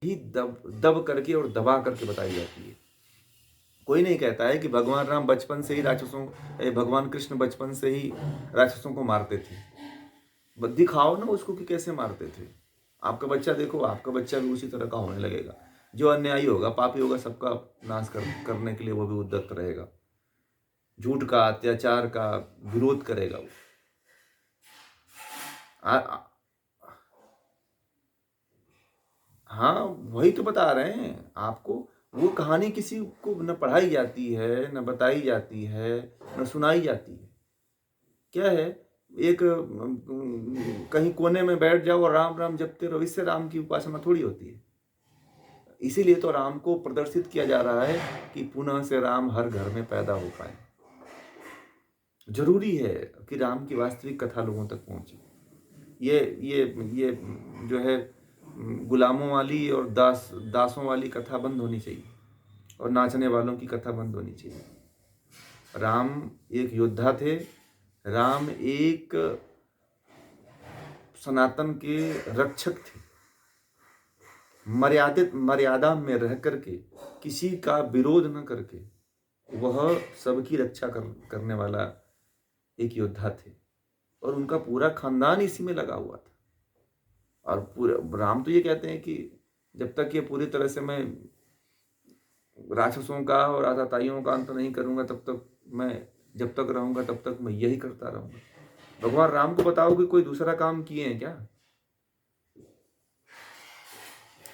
ही दब दब करके और दबा करके बताई जाती है। कोई नहीं कहता है कि भगवान राम बचपन से ही भगवान कृष्ण बचपन से ही राक्षसों को मारते थे। दिखाओ ना उसको कि कैसे मारते थे। आपका बच्चा देखो, आपका बच्चा भी उसी तरह का होने लगेगा। जो अन्यायी होगा, पापी होगा, सबका नाश करने के लिए वो भी उद्यत रहेगा। झूठ का, अत्याचार का विरोध करेगा वो। आ, आ, हाँ, वही तो बता रहे हैं आपको। वो कहानी किसी को न पढ़ाई जाती है, न बताई जाती है, न सुनाई जाती है। क्या है, एक कहीं कोने में बैठ जाओ और राम राम जपते रहो, इससे राम की उपासना थोड़ी होती है। इसीलिए तो राम को प्रदर्शित किया जा रहा है कि पुनः से राम हर घर में पैदा हो पाए। जरूरी है कि राम की वास्तविक कथा लोगों तक पहुंचे। ये जो है गुलामों वाली और दासों वाली कथा बंद होनी चाहिए, और नाचने वालों की कथा बंद होनी चाहिए। राम एक योद्धा थे। राम एक सनातन के रक्षक थे। मर्यादा में रह करके, किसी का विरोध न करके, वह सबकी रक्षा करने वाला एक योद्धा थे। और उनका पूरा खानदान इसी में लगा हुआ था। और पूरे राम तो ये कहते हैं कि जब तक ये पूरी तरह से मैं राक्षसों का और आतताइयों का अंत नहीं करूंगा, तब तक मैं, जब तक रहूंगा तब तक मैं यही करता रहूंगा। भगवान राम को बताओ कि कोई दूसरा काम किए हैं क्या?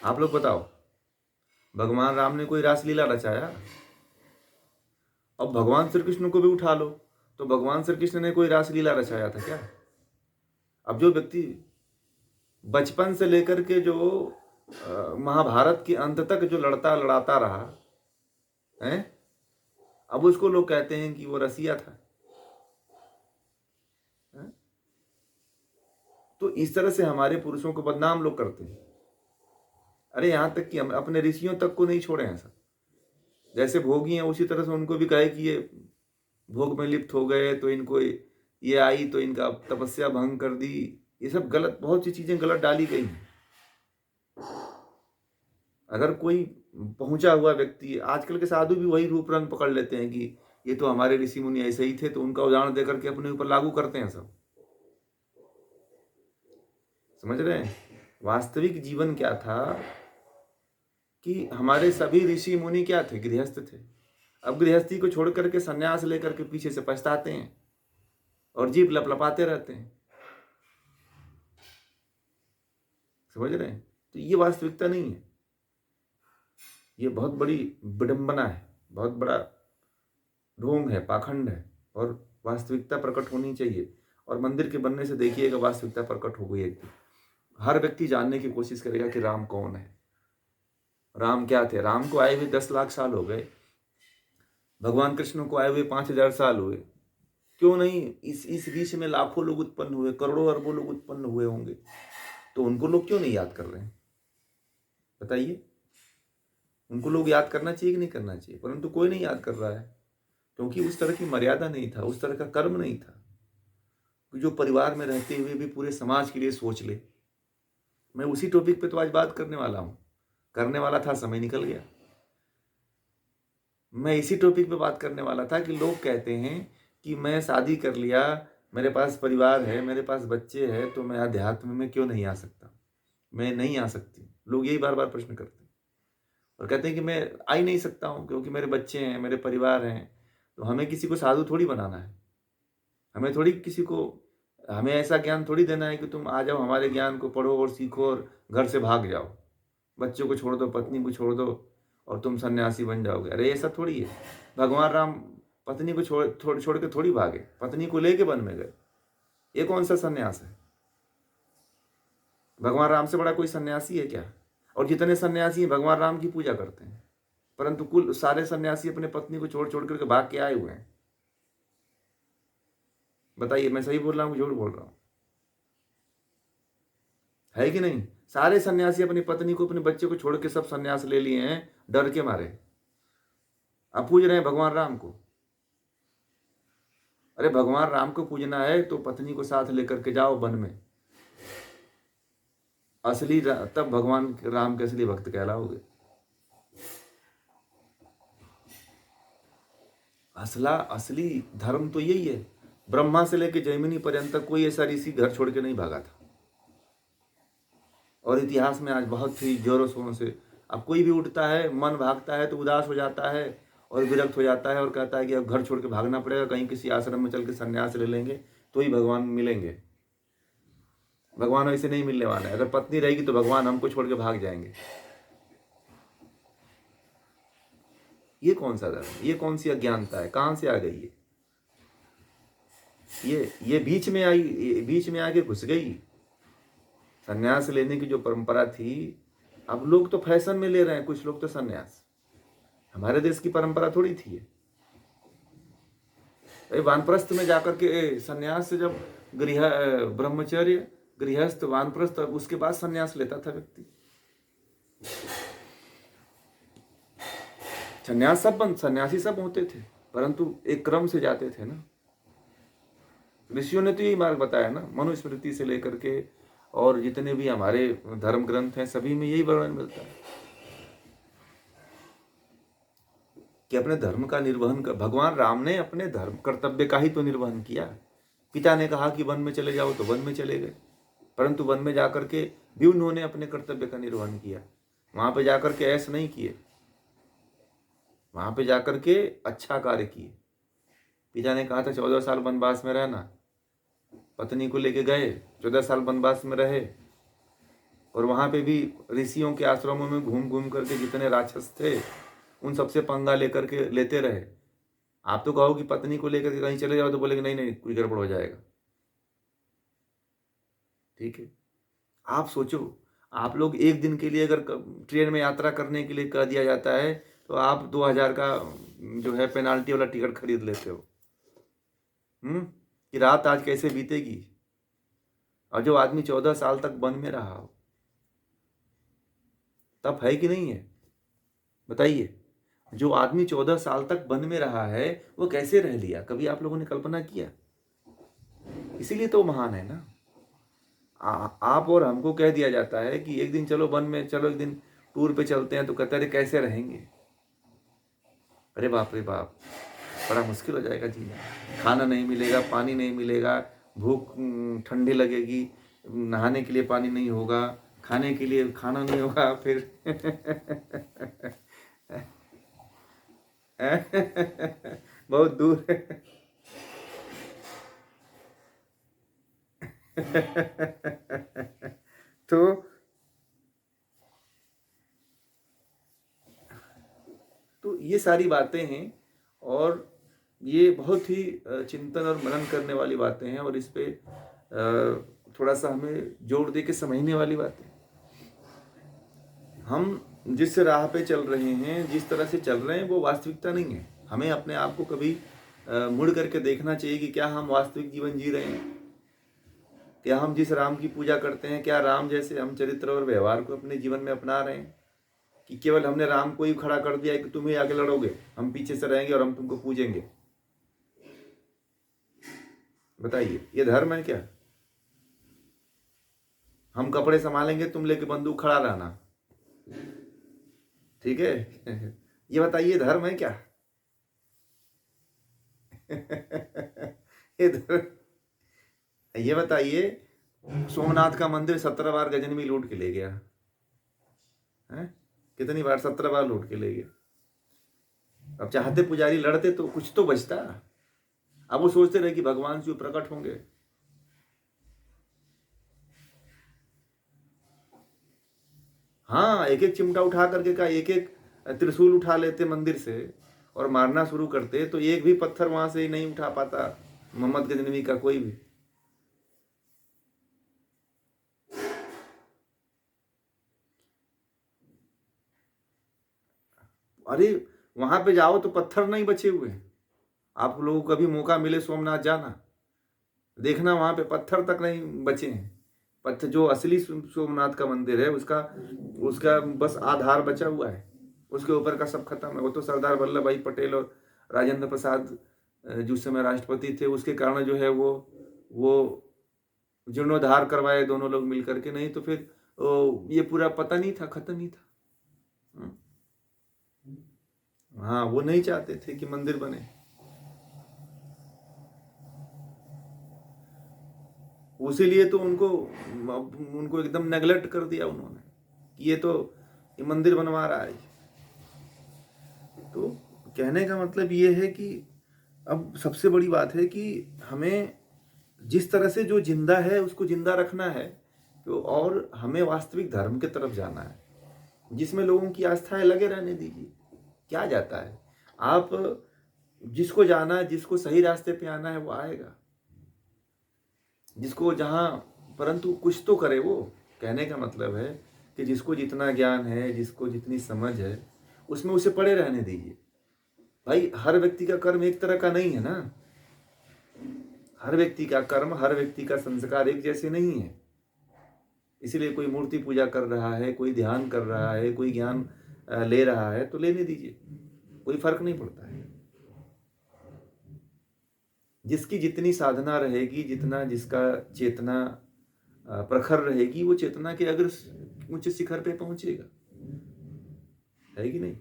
आप लोग बताओ, भगवान राम ने कोई रासलीला रचाया? अब भगवान श्री कृष्ण को भी उठा लो, तो भगवान श्री कृष्ण ने कोई रासलीला रचाया था क्या? अब जो व्यक्ति बचपन से लेकर के जो महाभारत के अंत तक जो लड़ाता रहा है, अब उसको लोग कहते हैं कि वो रसिया था। है? तो इस तरह से हमारे पुरुषों को बदनाम लोग करते हैं। अरे यहां तक कि हम अपने ऋषियों तक को नहीं छोड़े हैं सब। जैसे भोगी हैं, उसी तरह से उनको भी कहे कि ये भोग में लिप्त हो गए तो इनको ये आई तो इनका तपस्या भंग कर दी। ये सब गलत, बहुत सी चीजें गलत डाली गई हैं। अगर कोई पहुंचा हुआ व्यक्ति, आजकल के साधु भी वही रूप रंग पकड़ लेते हैं कि ये तो हमारे ऋषि मुनि ऐसे ही थे, तो उनका उदाहरण देकर के अपने ऊपर लागू करते हैं सब। समझ रहे हैं? वास्तविक जीवन क्या था कि हमारे सभी ऋषि मुनि क्या थे? गृहस्थ थे। अब गृहस्थी को छोड़ करके सन्यास लेकर के पीछे से पछताते हैं और जीभ लपलपाते रहते हैं। समझ रहे हैं? तो ये वास्तविकता नहीं है। ये बहुत बड़ी विडंबना है, बहुत बड़ा ढोंग है, पाखंड है। और वास्तविकता प्रकट होनी चाहिए। और मंदिर के बनने से देखिएगा वास्तविकता प्रकट हो गई एक दिन। हर व्यक्ति जानने की कोशिश करेगा कि राम कौन है, राम क्या थे। राम को आए हुए 10 लाख साल हो गए, भगवान कृष्ण को आए हुए 5,000 साल हुए। क्यों नहीं इस बीच में लाखों लोग उत्पन्न हुए, करोड़ों अरबों लोग उत्पन्न हुए होंगे, तो उनको लोग क्यों नहीं याद कर रहे हैं? बताइए। उनको लोग याद करना चाहिए कि नहीं करना चाहिए? परंतु कोई नहीं याद कर रहा है, क्योंकि उस तरह की मर्यादा नहीं था, उस तरह का कर्म नहीं था जो परिवार में रहते हुए भी पूरे समाज के लिए सोच ले। मैं उसी टॉपिक पे तो आज बात करने वाला हूं, करने वाला था, समय निकल गया। मैं इसी टॉपिक पे बात करने वाला था कि लोग कहते हैं कि मैं शादी कर लिया, मेरे पास परिवार है, मेरे पास बच्चे हैं, तो मैं अध्यात्म में क्यों नहीं आ सकता, मैं नहीं आ सकती। लोग यही बार बार प्रश्न करते हैं और कहते हैं कि मैं आ ही नहीं सकता हूँ क्योंकि मेरे बच्चे हैं, मेरे परिवार हैं। तो हमें किसी को साधु थोड़ी बनाना है, हमें थोड़ी किसी को, हमें ऐसा ज्ञान थोड़ी देना है कि तुम आ जाओ हमारे ज्ञान को पढ़ो और सीखो और घर से भाग जाओ, बच्चों को छोड़ दो, पत्नी को छोड़ दो और तुम सन्यासी बन जाओगे। अरे ऐसा थोड़ी है। भगवान राम पत्नी को छोड़ के थोड़ी भागे, पत्नी को लेके वन में गए। ये कौन सा सन्यास है? भगवान राम से बड़ा कोई सन्यासी है क्या? और जितने सन्यासी हैं भगवान राम की पूजा करते हैं, परंतु कुल सारे सन्यासी अपने पत्नी को छोड़ छोड़ करके भाग के आए हुए हैं। बताइए, मैं सही बोल रहा हूँ, झूठ बोल रहा हूँ? है कि नहीं? सारे सन्यासी अपनी पत्नी को, अपने बच्चे को छोड़ के सब सन्यास ले लिए हैं डर के मारे। अब पूज रहे हैं भगवान राम को। अरे भगवान राम को पूजना है तो पत्नी को साथ लेकर के जाओ वन में। तब भगवान राम के असली भक्त कहलाओगे। असली धर्म तो यही है। ब्रह्मा से लेकर जैमिनी पर्यंत तक कोई ऐसा ऋषि घर छोड़ के नहीं भागा था। और इतिहास में आज बहुत ही जोरों शोरों से अब कोई भी उठता है, मन भागता है तो उदास हो जाता है और विरक्त हो जाता है और कहता है कि अब घर छोड़ के भागना पड़ेगा, कहीं किसी आश्रम में चल के संन्यास ले लेंगे तो ही भगवान मिलेंगे। भगवान ऐसे नहीं मिलने वाला है। अगर पत्नी रहेगी तो भगवान हमको छोड़ के भाग जाएंगे। ये कौन सा धर्म, ये कौन सी अज्ञानता है, कहां से आ गई है? ये बीच में आके घुस गई। संन्यास लेने की जो परंपरा थी, अब लोग तो फैशन में ले रहे हैं, कुछ लोग तो संन्यास। हमारे देश की परंपरा थोड़ी थी ये। वानप्रस्थ में जाकर के संन्यास से जब ब्रह्मचर्य, गृहस्थ, वानप्रस्थ, उसके बाद संन्यास लेता था व्यक्ति। सन्यासी सब होते थे, परंतु एक क्रम से जाते थे ना। ऋषियों ने तो यही मार्ग बताया ना, मनुस्मृति से लेकर के और जितने भी हमारे धर्म ग्रंथ हैं सभी में यही वर्णन मिलता है कि अपने धर्म का निर्वहन कर। भगवान राम ने अपने धर्म कर्तव्य का ही तो निर्वहन किया। पिता ने कहा कि वन में चले जाओ तो वन में चले गए, परंतु वन में जाकर के भी उन्होंने अपने कर्तव्य का निर्वहन किया। वहां पे जाकर के ऐसा नहीं किए, वहां पे जाकर के अच्छा कार्य किए। पिता ने कहा था 14 साल वनवास में रहना, पत्नी को लेके गए, 14 साल वनवास में रहे और वहां पे भी ऋषियों के आश्रमों में घूम घूम करके जितने राक्षस थे उन सबसे पंगा लेकर के लेते रहे। आप तो कहो कि पत्नी को लेकर के कहीं चले जाओ तो बोलेंगे नहीं नहीं कोई गड़बड़ हो जाएगा। ठीक है, आप सोचो, आप लोग एक दिन के लिए अगर ट्रेन में यात्रा करने के लिए कह दिया जाता है तो आप 2000 का जो है पेनाल्टी वाला टिकट खरीद लेते हो कि रात आज कैसे बीतेगी। और जो आदमी 14 साल तक वन में रहा हो, तब है कि नहीं है? बताइए, जो आदमी 14 साल तक वन में रहा है वो कैसे रह लिया? कभी आप लोगों ने कल्पना किया? इसीलिए तो महान है ना। आप और हमको कह दिया जाता है कि एक दिन चलो वन में, चलो एक दिन टूर पे चलते हैं, तो कहते हैं कैसे रहेंगे? अरे बाप रे बाप, बड़ा मुश्किल हो जाएगा जीना। खाना नहीं मिलेगा, पानी नहीं मिलेगा, भूख ठंडी लगेगी, नहाने के लिए पानी नहीं होगा, खाने के लिए खाना नहीं होगा, फिर बहुत दूर है। तो ये सारी बातें हैं और ये बहुत ही चिंतन और मनन करने वाली बातें हैं और इस पे थोड़ा सा हमें जोर दे के समझने वाली बातें। हम जिस राह पे चल रहे हैं, जिस तरह से चल रहे हैं, वो वास्तविकता नहीं है। हमें अपने आप को कभी मुड़ करके देखना चाहिए कि क्या हम वास्तविक जीवन जी रहे हैं, क्या हम जिस राम की पूजा करते हैं, क्या राम जैसे हम चरित्र और व्यवहार को अपने जीवन में अपना रहे हैं, कि केवल हमने राम को ही खड़ा कर दिया है कि तुम ही आगे लड़ोगे, हम पीछे से रहेंगे और हम तुमको पूजेंगे। बताइए, ये धर्म है क्या? हम कपड़े संभालेंगे, तुम लेके बंदूक खड़ा रहना, ठीक है? ये बताइए धर्म है क्या? ये बताइए, सोमनाथ का मंदिर 17 बार गजनवी लूट के ले गया है? कितनी बार? 17 बार लूट के ले गया। अब चाहते पुजारी लड़ते तो कुछ तो बचता। अब वो सोचते रहे कि भगवान शिव प्रकट होंगे। हाँ, एक एक चिमटा उठा करके का एक एक त्रिशूल उठा लेते मंदिर से और मारना शुरू करते, तो एक भी पत्थर वहां से नहीं उठा पाता मोहम्मद गजनवी का कोई भी। अरे वहां पे जाओ तो पत्थर नहीं बचे हुए। आप लोगों को कभी मौका मिले सोमनाथ जाना, देखना वहां पे पत्थर तक नहीं बचे हैं। पत्थर जो असली सोमनाथ का मंदिर है उसका उसका बस आधार बचा हुआ है, उसके ऊपर का सब खत्म है। वो तो सरदार वल्लभ भाई पटेल और राजेंद्र प्रसाद जिस समय राष्ट्रपति थे उसके कारण जो है वो जीर्णोद्धार करवाए दोनों लोग मिल करके, नहीं तो फिर ये पूरा पता नहीं था, खत्म ही था। हाँ, वो नहीं चाहते थे कि मंदिर बने। उसीलिए तो उनको एकदम नेगलेक्ट कर दिया उन्होंने कि ये मंदिर बनवा रहा है। तो कहने का मतलब ये है कि अब सबसे बड़ी बात है कि हमें जिस तरह से जो जिंदा है उसको जिंदा रखना है, तो और हमें वास्तविक धर्म की तरफ जाना है, जिसमें लोगों की आस्थाएं लगे रहने दीजिए। क्या जाता है, आप जिसको जाना है, जिसको सही रास्ते पे आना है वो आएगा, जिसको जहाँ, परंतु कुछ तो करे वो। कहने का मतलब है कि जिसको जितना ज्ञान है, जिसको जितनी समझ है, उसमें उसे पड़े रहने दीजिए। भाई हर व्यक्ति का कर्म एक तरह का नहीं है ना, हर व्यक्ति का कर्म, हर व्यक्ति का संस्कार एक जैसे नहीं है। इसीलिए कोई मूर्ति पूजा कर रहा है, कोई ध्यान कर रहा है, कोई ज्ञान ले रहा है, तो लेने दीजिए, कोई फर्क नहीं पड़ता है। जिसकी जितनी साधना रहेगी, जितना जिसका चेतना प्रखर रहेगी, वो चेतना के अगर ऊंचे शिखर पे पहुंचेगा, है कि नहीं।